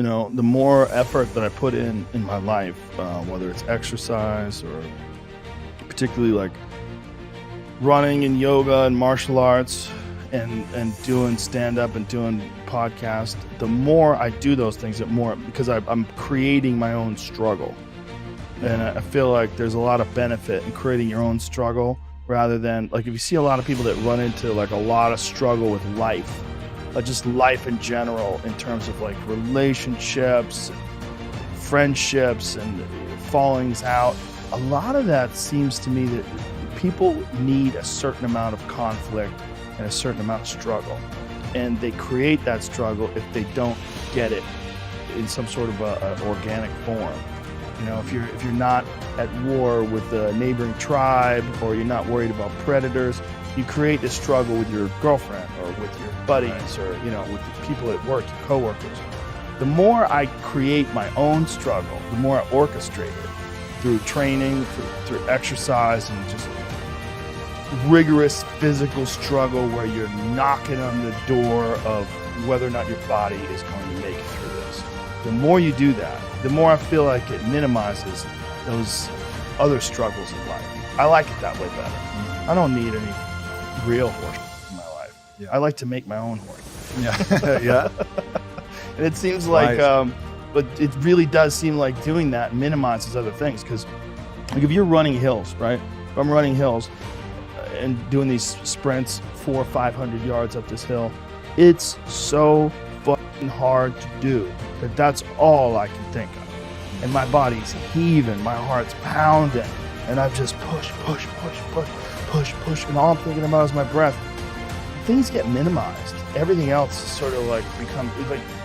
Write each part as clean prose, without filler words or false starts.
the more effort that I put in my life, whether it's exercise or particularly like running and yoga and martial arts and doing stand-up and doing podcast, the more I do those things, the more, because I'm creating my own struggle. And I feel like there's a lot of benefit in creating your own struggle rather than, like, if you see a lot of people that run into like a lot of struggle with life, just life in general, in terms of like relationships, friendships, and fallings out. A lot of that seems to me that people need a certain amount of conflict and a certain amount of struggle, and they create that struggle if they don't get it in some sort of a organic form. If you're not at war with the neighboring tribe, or you're not worried about predators, you create a struggle with your girlfriend or with your buddies, or with the people at work, your coworkers. The more I create my own struggle, the more I orchestrate it through training, through exercise, and just rigorous physical struggle where you're knocking on the door of whether or not your body is going to make it through this. The more you do that, the more I feel like it minimizes those other struggles in life. I like it that way better. I don't need any real horse in my life. Yeah. I like to make my own horse. Yeah. Yeah. And it seems like, but it really does seem like doing that minimizes other things. Because like if you're running hills, right? If I'm running hills and doing these sprints 400 or 500 yards up this hill, it's so fucking hard to do. But that's all I can think of. And my body's heaving, my heart's pounding, and I just push, and all I'm thinking about is my breath. Things get minimized. Everything else is sort of like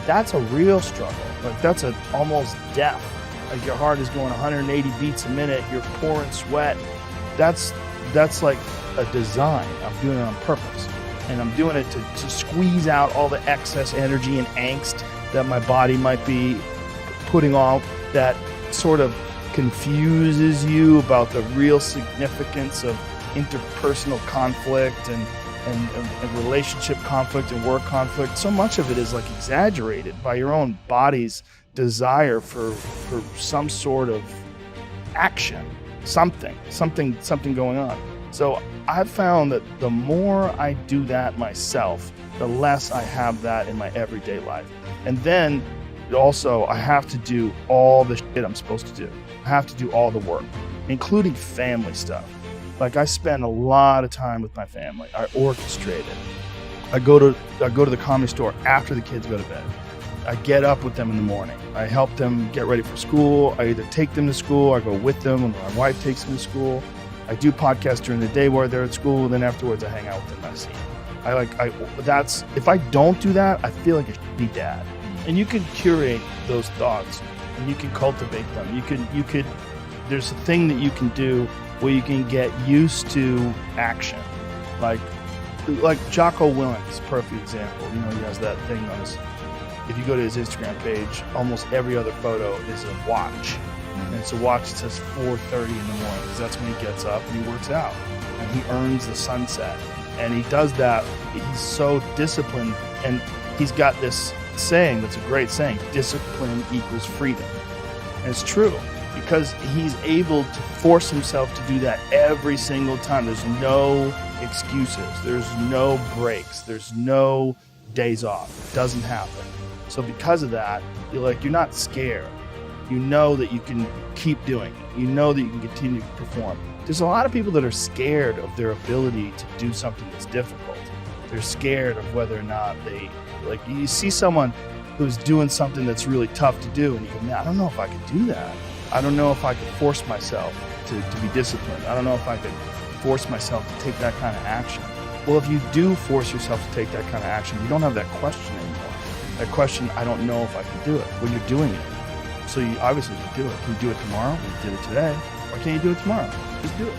that's a real struggle. Like that's almost death. Like your heart is going 180 beats a minute, you're pouring sweat. That's like a design. I'm doing it on purpose. And I'm doing it to squeeze out all the excess energy and angst that my body might be putting off, that sort of confuses you about the real significance of interpersonal conflict and relationship conflict and work conflict. So much of it is like exaggerated by your own body's desire for some sort of action, something going on. So I've found that the more I do that myself, the less I have that in my everyday life. And then also I have to do all the shit I'm supposed to do. I have to do all the work, including family stuff. Like I spend a lot of time with my family. I orchestrate it. I go to the Comedy Store after the kids go to bed. I get up with them in the morning. I help them get ready for school. I either take them to school, I go with them when my wife takes them to school. I do podcasts during the day while they're at school, and then afterwards I hang out with them. I see them. If I don't do that, I feel like a shitty dad. And you can curate those thoughts and you can cultivate them. You could there's a thing that you can do where you can get used to action. Like Jocko Willink is a perfect example. He has that thing on his, if you go to his Instagram page, almost every other photo is a watch. And it's a watch that says 4:30 in the morning, because that's when he gets up and he works out and he earns the sunset. And he does that. He's so disciplined, and he's got this saying that's a great saying: discipline equals freedom. And it's true, because he's able to force himself to do that every single time. There's no excuses. There's no breaks. There's no days off. It doesn't happen. So because of that, you're not scared. You know that you can keep doing it. You know that you can continue to perform. There's a lot of people that are scared of their ability to do something that's difficult. They're scared of whether or not you see someone who's doing something that's really tough to do, and you go, man, I don't know if I could do that. I don't know if I could force myself to be disciplined. I don't know if I could force myself to take that kind of action. Well, if you do force yourself to take that kind of action, you don't have that question anymore. That question, I don't know if I can do it, when you're doing it. So you obviously can do it. Can you do it tomorrow? You did it today. Why can't you do it tomorrow? Just do it.